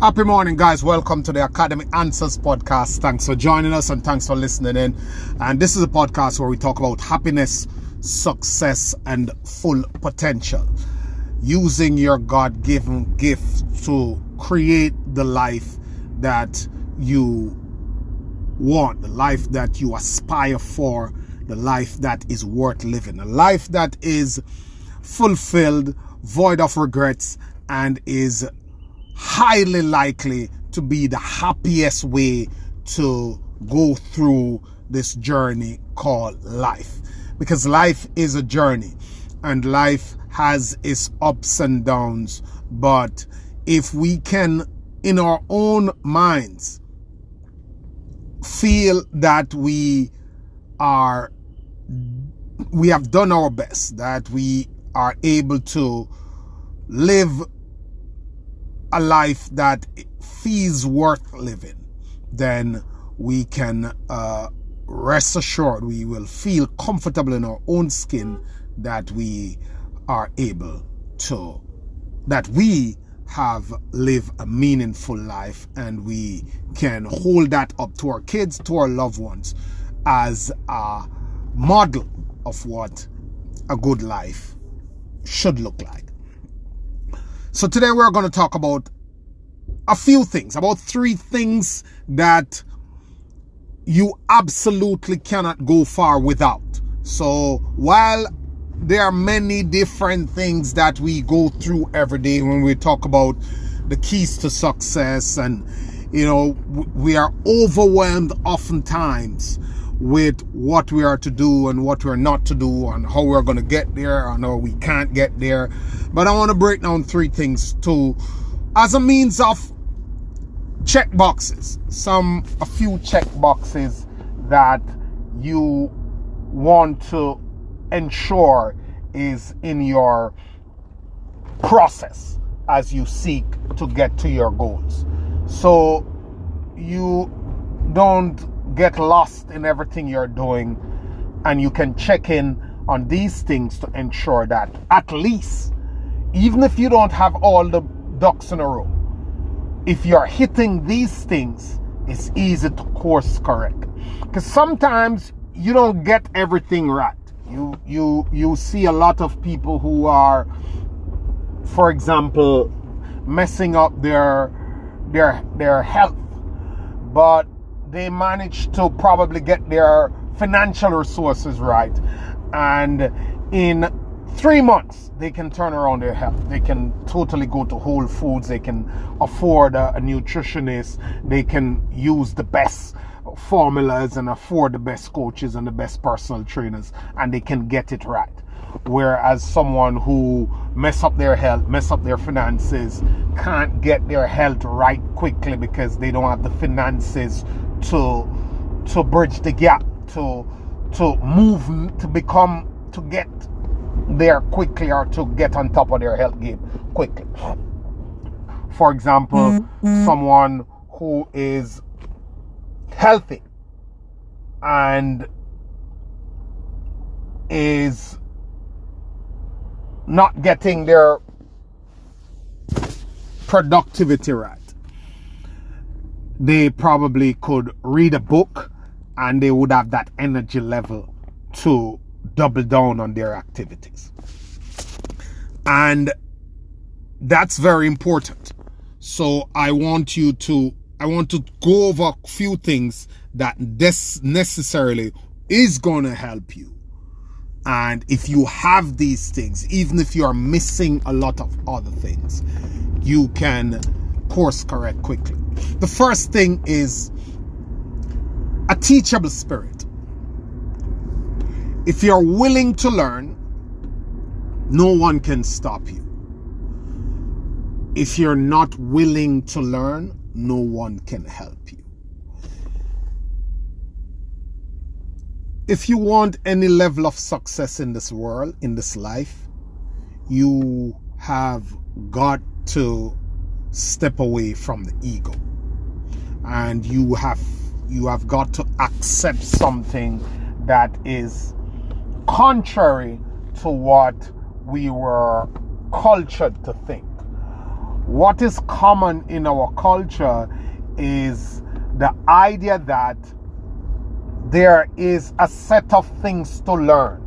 Happy morning, guys. Welcome to the Academy Answers podcast. Thanks for joining us and thanks for listening in. And this is a podcast where we talk about happiness, success, and full potential. Using your God-given gift to create the life that you want, the life that you aspire for, the life that is worth living, a life that is fulfilled, void of regrets, and is highly likely to be the happiest way to go through this journey called life. Because life is a journey and life has its ups and downs. But if we can, in our own minds, feel that we have done our best, that we are able to live a life that feels worth living, then we can rest assured we will feel comfortable in our own skin that we are able to, that we have lived a meaningful life, and we can hold that up to our kids, to our loved ones, as a model of what a good life should look like. So today we're going to talk about a few things, about 3 things that you absolutely cannot go far without. So while there are many different things that we go through every day when we talk about the keys to success, and we are overwhelmed oftentimes with what we are to do and what we're not to do, and how we're going to get there and how we can't get there. But I want to break down 3 things as a means of check boxes, a few check boxes that you want to ensure is in your process as you seek to get to your goals, so you don't get lost in everything you're doing, and you can check in on these things to ensure that at least, even if you don't have all the ducks in a row, if you're hitting these things, it's easy to course correct. Because sometimes you don't get everything right. You see a lot of people who are, for example, messing up their health, but they manage to probably get their financial resources right, and in 3 months they can turn around their health. They can totally go to Whole Foods, they can afford a nutritionist, they can use the best formulas and afford the best coaches and the best personal trainers, and they can get it right. Whereas someone who mess up their health, mess up their finances, can't get their health right quickly because they don't have the finances to bridge the gap, to move, to get there quickly, or to get on top of their health game quickly. For example, someone who is healthy and is not getting their productivity right, they probably could read a book and they would have that energy level to double down on their activities. And that's very important. So I want to go over a few things that this necessarily is going to help you. And if you have these things, even if you are missing a lot of other things, you can course correct quickly. The first thing is a teachable spirit. If you're willing to learn, no one can stop you. If you're not willing to learn, no one can help you. If you want any level of success in this world, in this life, you have got to step away from the ego, and you have got to accept something that is contrary to what we were cultured to think. what is common in our culture is the idea that there is a set of things to learn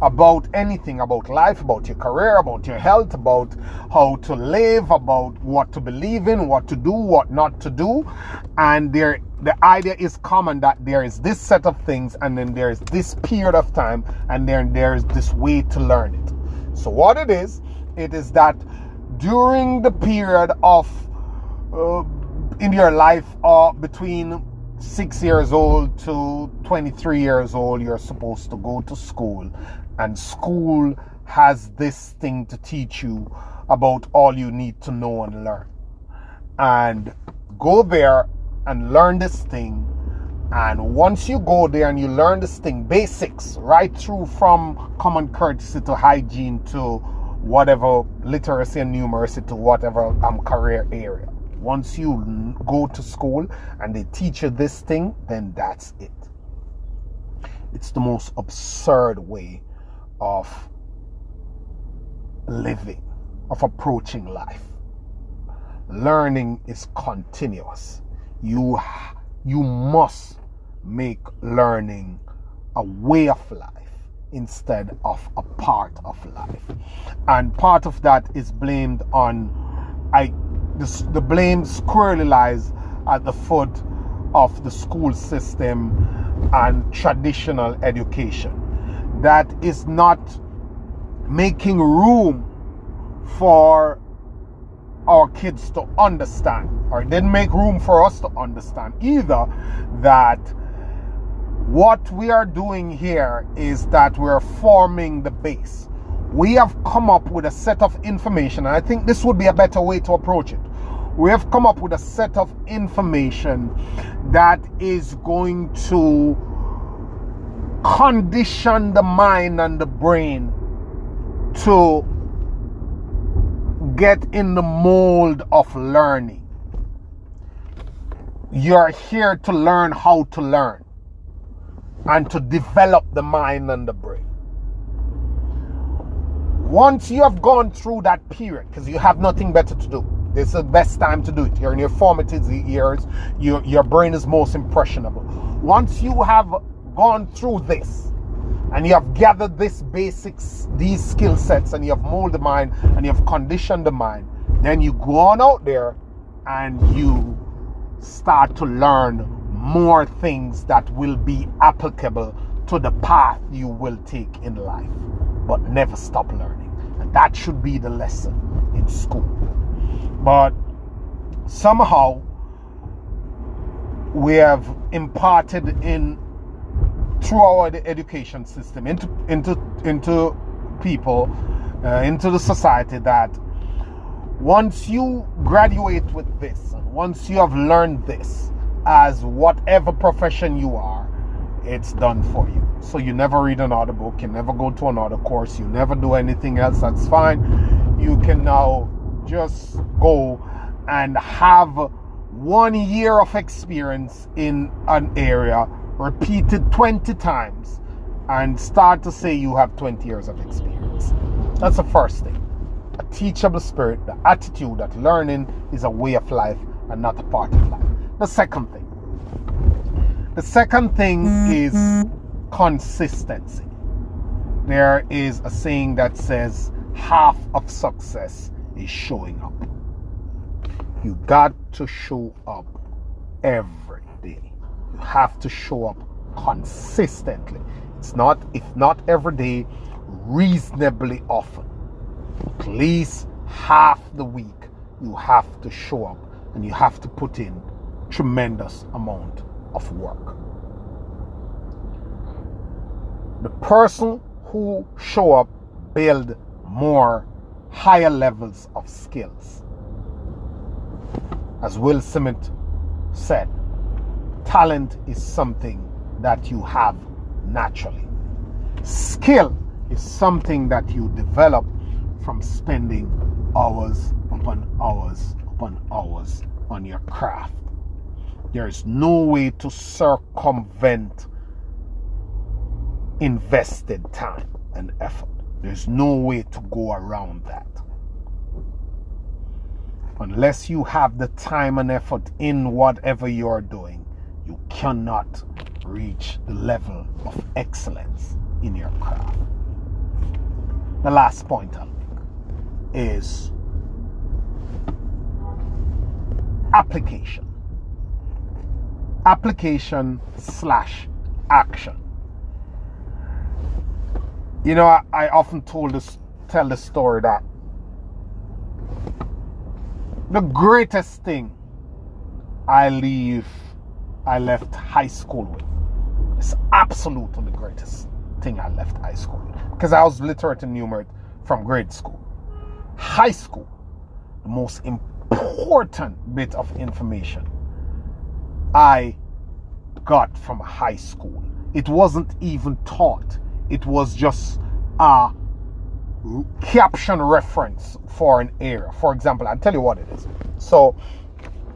about anything, about life, about your career, about your health, about how to live, about what to believe in, what to do, what not to do. And the idea is common that there is this set of things, and then there's this period of time, and then there's this way to learn it. So what it is that during the period of in your life between 6 years old to 23 years old, you're supposed to go to school, and school has this thing to teach you about all you need to know and learn. And go there and learn this thing. And once you go there and you learn this thing, basics, right through from common courtesy to hygiene to whatever, literacy and numeracy to whatever career area. Once you go to school and they teach you this thing, then that's it. It's the most absurd way of living, of approaching life. Learning is continuous. You must make learning a way of life instead of a part of life. And part of that is blamed on, the blame squarely lies at the foot of the school system and traditional education that is not making room for our kids to understand, or it didn't make room for us to understand either, that what we are doing here is that we're forming the base. We have come up with a set of information, and I think this would be a better way to approach it. We have come up with a set of information that is going to condition the mind and the brain to get in the mold of learning. You're here to learn how to learn and to develop the mind and the brain. Once you have gone through that period, because you have nothing better to do, this is the best time to do it. You're in your formative years, your brain is most impressionable. Once you have gone through this and you have gathered these basics, these skill sets, and you have molded the mind and you have conditioned the mind, then you go on out there and you start to learn more things that will be applicable to the path you will take in life. But never stop learning. And that should be the lesson in school. But somehow we have imparted in through our education system into people, into the society, that once you graduate with this, and once you have learned this, as whatever profession you are, it's done for you. So you never read another book, you never go to another course, you never do anything else. That's fine. You can now just go and have 1 year of experience in an area, repeated 20 times, and start to say you have 20 years of experience. That's the first thing. A teachable spirit, the attitude that learning is a way of life and not a part of life. The second thing is consistency. There is a saying that says half of success is showing up. You got to show up every day. You have to show up consistently. It's not, if not every day, reasonably often. At least half the week you have to show up, and you have to put in tremendous amount of work. The person who show up build more higher levels of skills. As Will Smith said, talent is something that you have naturally. Skill is something that you develop from spending hours upon hours upon hours on your craft. There is no way to circumvent invested time and effort. There's no way to go around that. Unless you have the time and effort in whatever you're doing, you cannot reach the level of excellence in your craft. The last point I'll make is application. Application/action. You know, I often tell the story that the greatest thing I left high school with. It's absolutely the greatest thing I left high school with. Because I was literate and numerate from grade school. High school, the most important bit of information I got from high school. It wasn't even taught. It was just a caption reference for an area. For example, I'll tell you what it is. So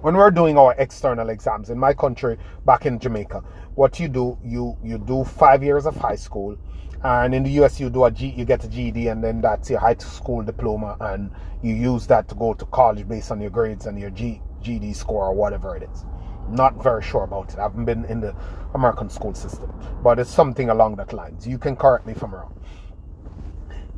when we're doing our external exams in my country, back in Jamaica, what you do, you do 5 years of high school, and in the US you get a GED, and then that's your high school diploma, and you use that to go to college based on your grades and your GED score or whatever it is. Not very sure about it. I haven't been in the American school system, but it's something along that lines. You can correct me if I'm wrong.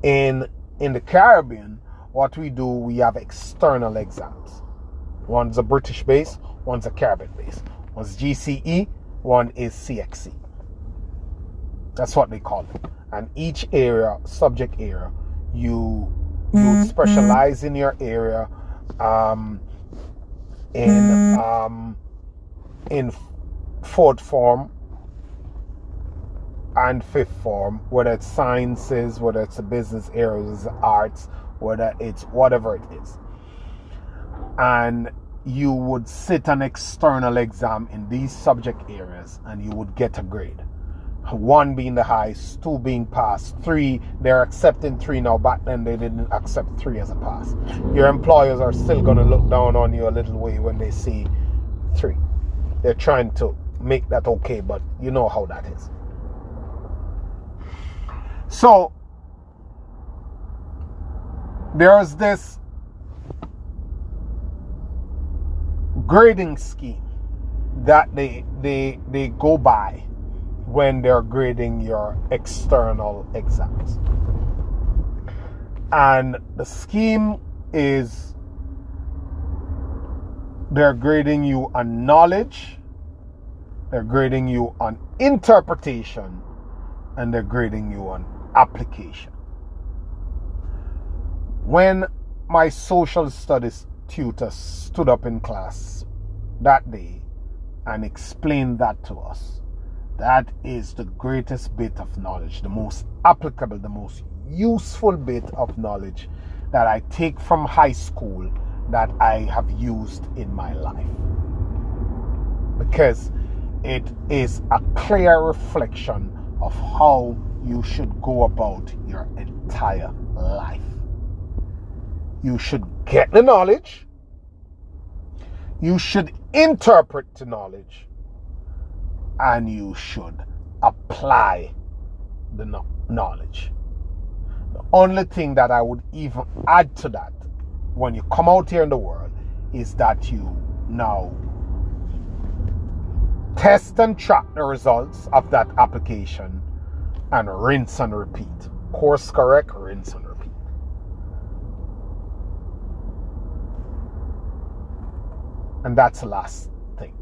In the Caribbean, what we do, we have external exams. One's a British base, one's a Caribbean base. One's GCE, one is CXC. That's what they call it. And each area, subject area, you specialize in your area in fourth form and fifth form, whether it's sciences, whether it's the business areas, arts, whether it's whatever it is. And you would sit an external exam in these subject areas and you would get a grade. 1 being the highest, 2 being pass, 3, they're accepting 3 now. Back then they didn't accept 3 as a pass. Your employers are still going to look down on you a little way when they see 3. They're trying to make that okay, but you know how that is. So there's this grading scheme that they go by when they're grading your external exams. And the scheme is they're grading you on knowledge, they're grading you on interpretation, and they're grading you on application. When my social studies tutor stood up in class that day and explained that to us, that is the greatest bit of knowledge, the most applicable, the most useful bit of knowledge that I take from high school that I have used in my life. Because it is a clear reflection of how you should go about your entire life. You should get the knowledge. You should interpret the knowledge. And you should apply the knowledge. The only thing that I would even add to that when you come out here in the world is that you now test and track the results of that application and rinse and repeat. Course correct, rinse and repeat. And that's the last thing.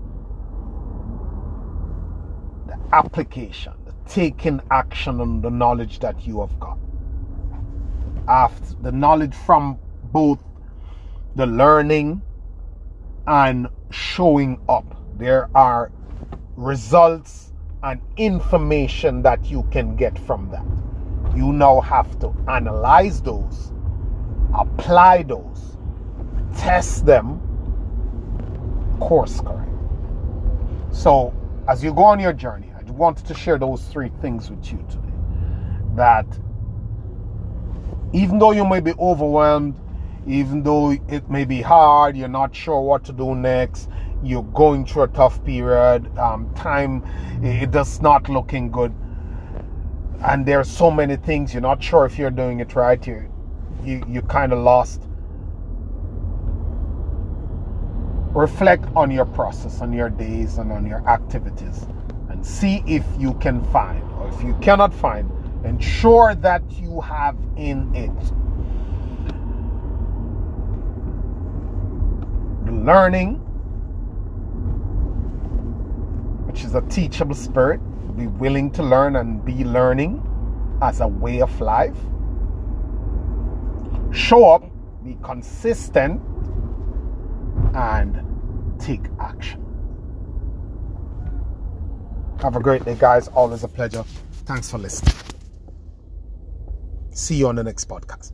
The application, the taking action on the knowledge that you have got. After the knowledge from both the learning and showing up, there are results and information that you can get from that. You now have to analyze those, apply those, test them, course correct. So as you go on your journey, I wanted to share those 3 things with you today. That even though you may be overwhelmed, even though it may be hard, you're not sure what to do next, you're going through a tough period, time, it does not looking good, and there's so many things, you're not sure if you're doing it right, you kind of lost. reflect on your process, on your days, and on your activities, and see if you can find, or if you cannot find, ensure that you have in it the learning, which is a teachable spirit. Be willing to learn and be learning as a way of life. Show up, be consistent, and take action. Have a great day, guys. Always a pleasure. Thanks for listening. See you on the next podcast.